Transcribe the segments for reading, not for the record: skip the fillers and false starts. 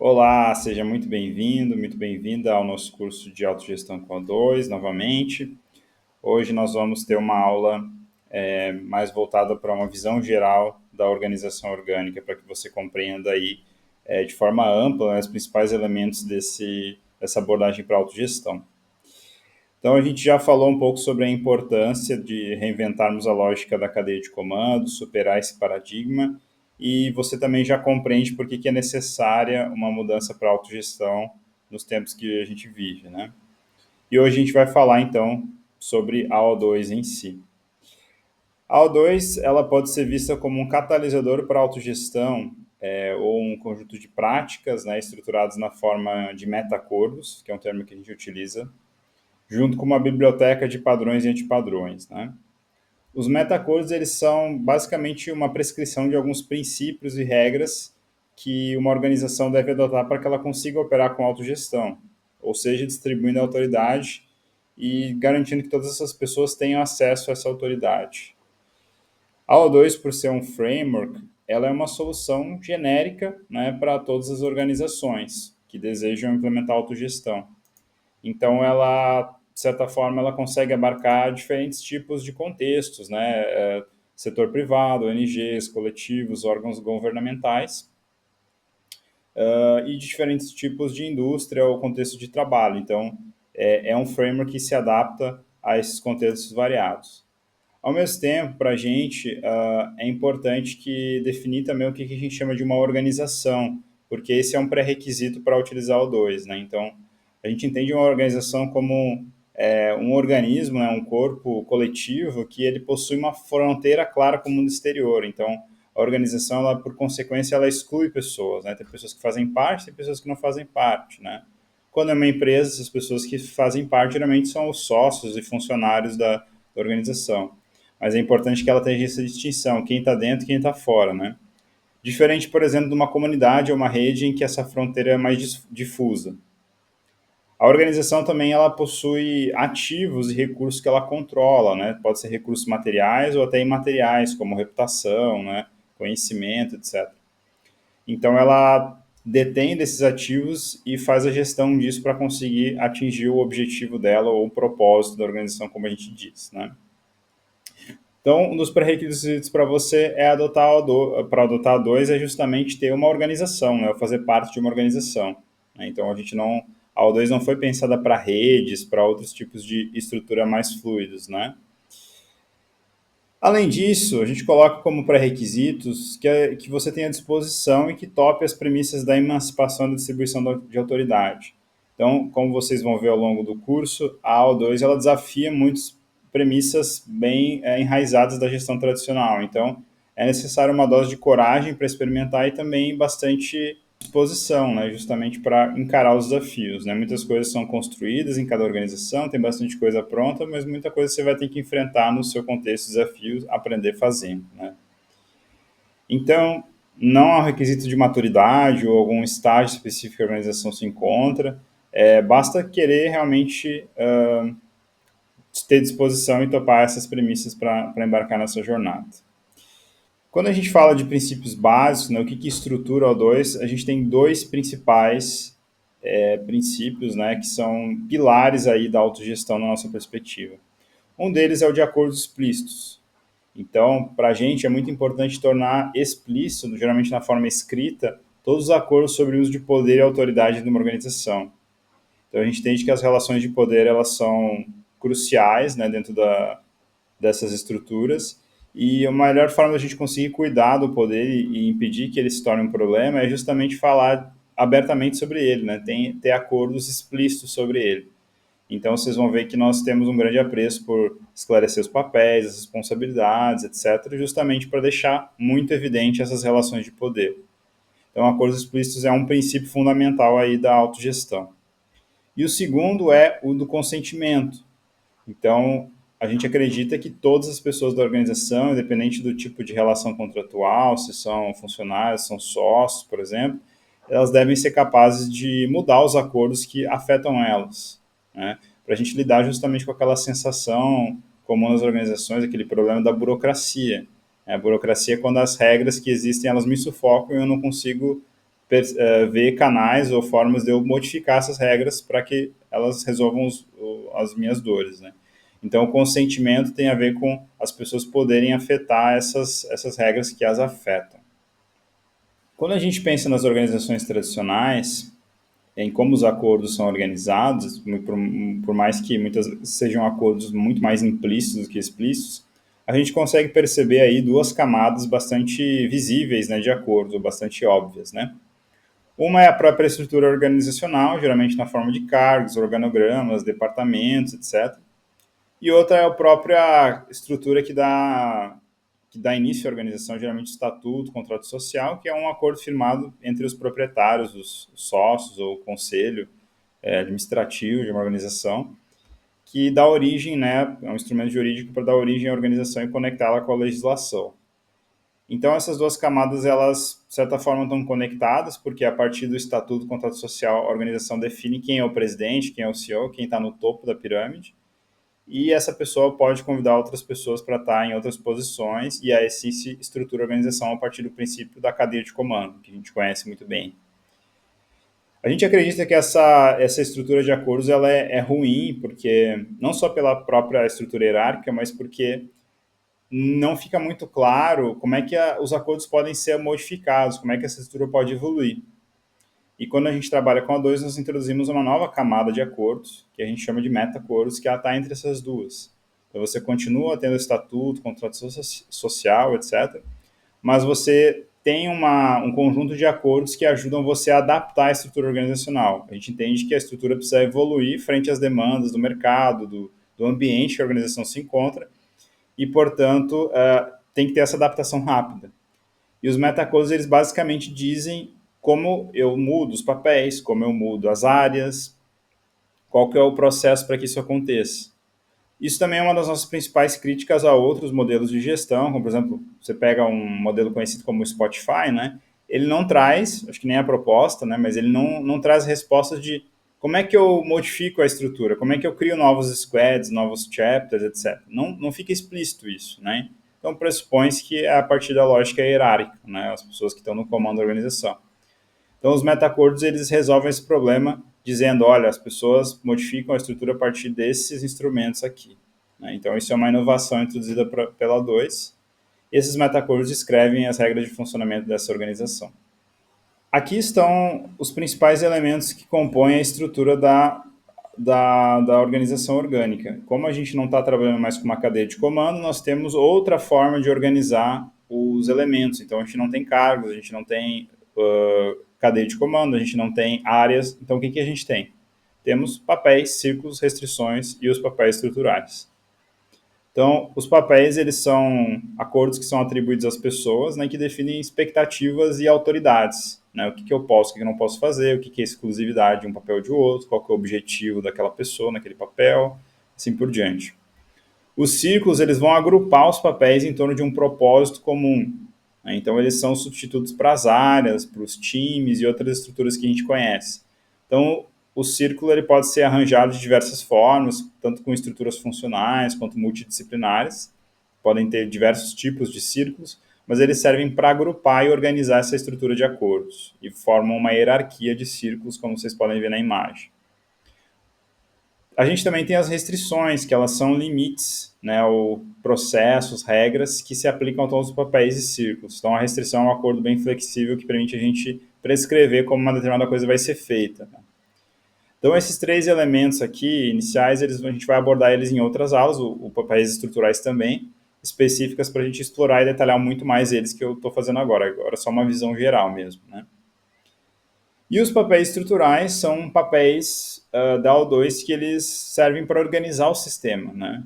Olá, seja muito bem-vindo, muito bem-vinda ao nosso curso de autogestão com a 2, novamente. Hoje nós vamos ter uma aula mais voltada para uma visão geral da organização orgânica, para que você compreenda aí de forma ampla, né, os principais elementos dessa abordagem para autogestão. Então, a gente já falou um pouco sobre a importância de reinventarmos a lógica da cadeia de comando, superar esse paradigma, e você também já compreende por que é necessária uma mudança para a autogestão nos tempos que a gente vive, né? E hoje a gente vai falar, então, sobre a O2 em si. A O2 ela pode ser vista como um catalisador para a autogestão, ou um conjunto de práticas, né, estruturados na forma de meta-acordos, que é um termo que a gente utiliza, junto com uma biblioteca de padrões e antipadrões, né? Os meta-acordos, eles são basicamente uma prescrição de alguns princípios e regras que uma organização deve adotar para que ela consiga operar com autogestão, ou seja, distribuindo a autoridade e garantindo que todas essas pessoas tenham acesso a essa autoridade. A O2, por ser um framework, ela é uma solução genérica, né, para todas as organizações que desejam implementar autogestão. Então, ela, de certa forma, ela consegue abarcar diferentes tipos de contextos, né? Setor privado, ONGs, coletivos, órgãos governamentais, e diferentes tipos de indústria ou contexto de trabalho. Então, é um framework que se adapta a esses contextos variados. Ao mesmo tempo, para a gente, é importante que definir também o que a gente chama de uma organização, porque esse é um pré-requisito para utilizar o 2, né? Então, a gente entende uma organização como um organismo, né, um corpo coletivo que ele possui uma fronteira clara com o mundo exterior. Então, a organização, ela, por consequência, ela exclui pessoas, né? Tem pessoas que fazem parte, tem pessoas que não fazem parte, né? Quando é uma empresa, essas pessoas que fazem parte geralmente são os sócios e funcionários da organização. Mas é importante que ela tenha essa distinção, quem está dentro e quem está fora, né? Diferente, por exemplo, de uma comunidade ou uma rede em que essa fronteira é mais difusa. A organização também ela possui ativos e recursos que ela controla, né? Pode ser recursos materiais ou até imateriais, como reputação, né? Conhecimento, etc. Então ela detém desses ativos e faz a gestão disso para conseguir atingir o objetivo dela ou o propósito da organização, como a gente diz, né? Então, um dos pré-requisitos para você é para adotar a 2 é justamente ter uma organização, né? Fazer parte de uma organização, né? Então, a O2 não foi pensada para redes, para outros tipos de estrutura mais fluidos, né? Além disso, a gente coloca como pré-requisitos que você tenha disposição e que tope as premissas da emancipação da distribuição de autoridade. Então, como vocês vão ver ao longo do curso, a O2 ela desafia muitas premissas bem enraizadas da gestão tradicional. Então, é necessário uma dose de coragem para experimentar e também bastante disposição, né, justamente para encarar os desafios, né? Muitas coisas são construídas em cada organização, tem bastante coisa pronta, mas muita coisa você vai ter que enfrentar no seu contexto, desafios, aprender fazendo, né? Então, não há um requisito de maturidade ou algum estágio específico que a organização se encontra, basta querer realmente ter disposição e topar essas premissas para embarcar nessa jornada. Quando a gente fala de princípios básicos, né, o que estrutura o O2, a gente tem dois principais princípios, né, que são pilares aí da autogestão na nossa perspectiva. Um deles é o de acordos explícitos. Então, para a gente é muito importante tornar explícito, geralmente na forma escrita, todos os acordos sobre o uso de poder e autoridade de uma organização. Então, a gente entende que as relações de poder elas são cruciais, né, dentro dessas estruturas, e a melhor forma da gente conseguir cuidar do poder e impedir que ele se torne um problema é justamente falar abertamente sobre ele, né? Ter acordos explícitos sobre ele. Então, vocês vão ver que nós temos um grande apreço por esclarecer os papéis, as responsabilidades, etc., justamente para deixar muito evidente essas relações de poder. Então, acordos explícitos é um princípio fundamental aí da autogestão. E o segundo é o do consentimento. Então, a gente acredita que todas as pessoas da organização, independente do tipo de relação contratual, se são funcionários, se são sócios, por exemplo, elas devem ser capazes de mudar os acordos que afetam elas, né? Para a gente lidar justamente com aquela sensação comum nas organizações, aquele problema da burocracia. A burocracia é quando as regras que existem, elas me sufocam e eu não consigo ver canais ou formas de eu modificar essas regras para que elas resolvam as minhas dores, né? Então, o consentimento tem a ver com as pessoas poderem afetar essas regras que as afetam. Quando a gente pensa nas organizações tradicionais, em como os acordos são organizados, por mais que muitas sejam acordos muito mais implícitos do que explícitos, a gente consegue perceber aí duas camadas bastante visíveis, né, de acordo, bastante óbvias, né? Uma é a própria estrutura organizacional, geralmente na forma de cargos, organogramas, departamentos, etc. E outra é a própria estrutura que dá início à organização, geralmente estatuto, contrato social, que é um acordo firmado entre os proprietários, os sócios ou o conselho administrativo de uma organização, que dá origem, né, é um instrumento jurídico para dar origem à organização e conectá-la com a legislação. Então, essas duas camadas, elas, de certa forma, estão conectadas, porque a partir do Estatuto do Contrato Social, a organização define quem é o presidente, quem é o CEO, quem está no topo da pirâmide, e essa pessoa pode convidar outras pessoas para estar em outras posições, e aí sim se estrutura a organização a partir do princípio da cadeia de comando, que a gente conhece muito bem. A gente acredita que essa estrutura de acordos ela é ruim, porque não só pela própria estrutura hierárquica, mas porque não fica muito claro como é que os acordos podem ser modificados, como é que essa estrutura pode evoluir. E quando a gente trabalha com a 2, nós introduzimos uma nova camada de acordos, que a gente chama de meta-acordos, que ela está entre essas duas. Então você continua tendo estatuto, contrato social, etc., mas você tem um conjunto de acordos que ajudam você a adaptar a estrutura organizacional. A gente entende que a estrutura precisa evoluir frente às demandas do mercado, do ambiente que a organização se encontra, e, portanto, tem que ter essa adaptação rápida. E os metacodes, eles basicamente dizem como eu mudo os papéis, como eu mudo as áreas, qual que é o processo para que isso aconteça. Isso também é uma das nossas principais críticas a outros modelos de gestão, como, por exemplo, você pega um modelo conhecido como o Spotify, né? Ele não traz, acho que nem a proposta, né? Mas ele não traz respostas de como é que eu modifico a estrutura, como é que eu crio novos squads, novos chapters, etc. Não fica explícito isso, né? Então, pressupõe-se que é a partir da lógica hierárquica, né? As pessoas que estão no comando da organização. Então, os meta-acordos, eles resolvem esse problema dizendo, olha, as pessoas modificam a estrutura a partir desses instrumentos aqui, né? Então, isso é uma inovação introduzida pela 2. Esses meta-acordos descrevem as regras de funcionamento dessa organização. Aqui estão os principais elementos que compõem a estrutura da organização orgânica. Como a gente não está trabalhando mais com uma cadeia de comando, nós temos outra forma de organizar os elementos. Então, a gente não tem cargos, a gente não tem cadeia de comando, a gente não tem áreas. Então, o que a gente tem? Temos papéis, círculos, restrições e os papéis estruturais. Então, os papéis, eles são acordos que são atribuídos às pessoas, né, que definem expectativas e autoridades, né, o que eu posso, o que eu não posso fazer, o que é exclusividade de um papel ou de outro, qual que é o objetivo daquela pessoa naquele papel, assim por diante. Os círculos, eles vão agrupar os papéis em torno de um propósito comum, né, então eles são substitutos para as áreas, para os times e outras estruturas que a gente conhece. Então, o círculo ele pode ser arranjado de diversas formas, tanto com estruturas funcionais quanto multidisciplinares. Podem ter diversos tipos de círculos, mas eles servem para agrupar e organizar essa estrutura de acordos e formam uma hierarquia de círculos, como vocês podem ver na imagem. A gente também tem as restrições, que elas são limites, né, ou processos, regras que se aplicam a todos os papéis e círculos. Então, a restrição é um acordo bem flexível que permite a gente prescrever como uma determinada coisa vai ser feita. Então, esses três elementos aqui, iniciais, a gente vai abordar eles em outras aulas, o papéis estruturais também, específicas para a gente explorar e detalhar muito mais eles que eu estou fazendo agora. Agora é só uma visão geral mesmo, né? E os papéis estruturais são papéis da O2 que eles servem para organizar o sistema, né?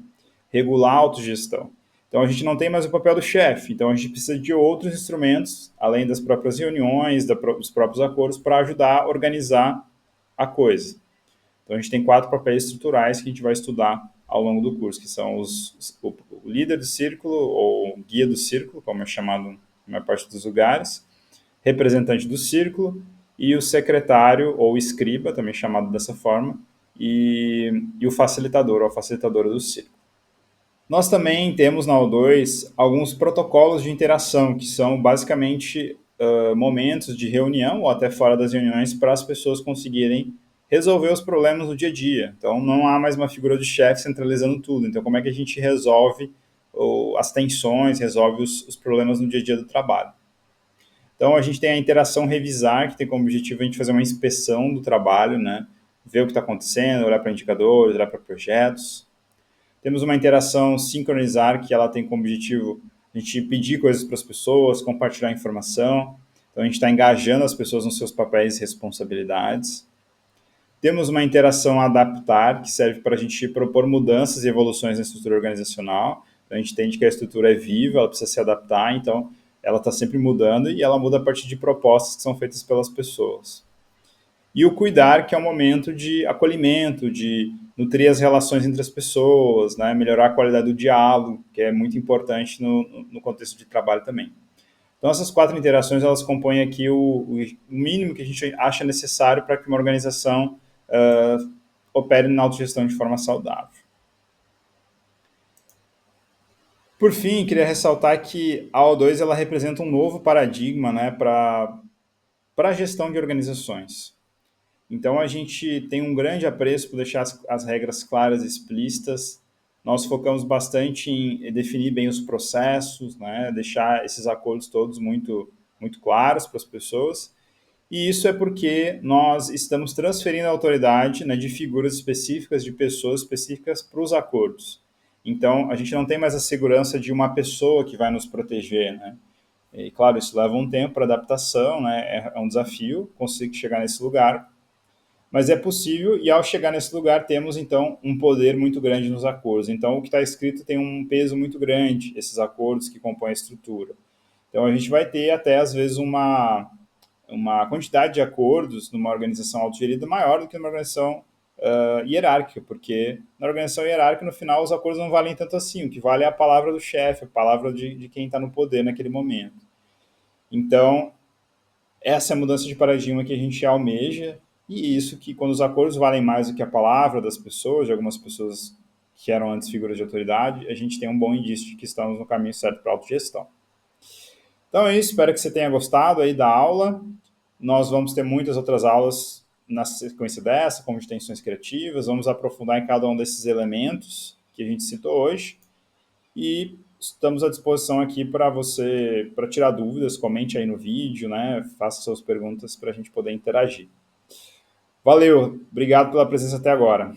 Regular a autogestão. Então, a gente não tem mais o papel do chefe, então a gente precisa de outros instrumentos, além das próprias reuniões, dos próprios acordos, para ajudar a organizar a coisa. Então, a gente tem 4 papéis estruturais que a gente vai estudar ao longo do curso, que são o líder do círculo, ou guia do círculo, como é chamado na maior parte dos lugares, representante do círculo, e o secretário, ou escriba, também chamado dessa forma, e o facilitador, ou a facilitadora do círculo. Nós também temos na O2 alguns protocolos de interação, que são basicamente momentos de reunião ou até fora das reuniões para as pessoas conseguirem resolver os problemas no dia a dia. Então, não há mais uma figura de chefe centralizando tudo. Então, como é que a gente resolve as tensões, resolve os problemas no dia a dia do trabalho? Então, a gente tem a interação revisar, que tem como objetivo a gente fazer uma inspeção do trabalho, né? Ver o que está acontecendo, olhar para indicadores, olhar para projetos. Temos uma interação sincronizar, que ela tem como objetivo a gente pedir coisas para as pessoas, compartilhar informação. Então, a gente está engajando as pessoas nos seus papéis e responsabilidades. Temos uma interação adaptar, que serve para a gente propor mudanças e evoluções na estrutura organizacional. Então, a gente entende que a estrutura é viva, ela precisa se adaptar, então ela está sempre mudando e ela muda a partir de propostas que são feitas pelas pessoas. E o cuidar, que é um momento de acolhimento, de nutrir as relações entre as pessoas, né? Melhorar a qualidade do diálogo, que é muito importante no contexto de trabalho também. Então, essas 4 interações, elas compõem aqui o mínimo que a gente acha necessário para que uma organização opere na autogestão de forma saudável. Por fim, queria ressaltar que a O2 ela representa um novo paradigma, né, para a gestão de organizações. Então, a gente tem um grande apreço por deixar as regras claras e explícitas. Nós focamos bastante em definir bem os processos, né, deixar esses acordos todos muito claros para as pessoas. E isso é porque nós estamos transferindo a autoridade, né, de figuras específicas, de pessoas específicas para os acordos. Então, a gente não tem mais a segurança de uma pessoa que vai nos proteger, né? E, claro, isso leva um tempo para adaptação, né? É um desafio conseguir chegar nesse lugar, mas é possível, e ao chegar nesse lugar temos então um poder muito grande nos acordos. Então o que está escrito tem um peso muito grande, esses acordos que compõem a estrutura. Então a gente vai ter até às vezes uma quantidade de acordos numa organização autogerida maior do que numa organização hierárquica, porque na organização hierárquica, no final, os acordos não valem tanto assim. O que vale é a palavra do chefe, a palavra de quem está no poder naquele momento. Então, essa é a mudança de paradigma que a gente almeja, e isso que quando os acordos valem mais do que a palavra das pessoas, de algumas pessoas que eram antes figuras de autoridade, a gente tem um bom indício de que estamos no caminho certo para a autogestão. Então é isso, espero que você tenha gostado aí da aula. Nós vamos ter muitas outras aulas na sequência dessa, como de tensões criativas, vamos aprofundar em cada um desses elementos que a gente citou hoje, e estamos à disposição aqui para você, para tirar dúvidas, comente aí no vídeo, né? Faça suas perguntas para a gente poder interagir. Valeu, obrigado pela presença até agora.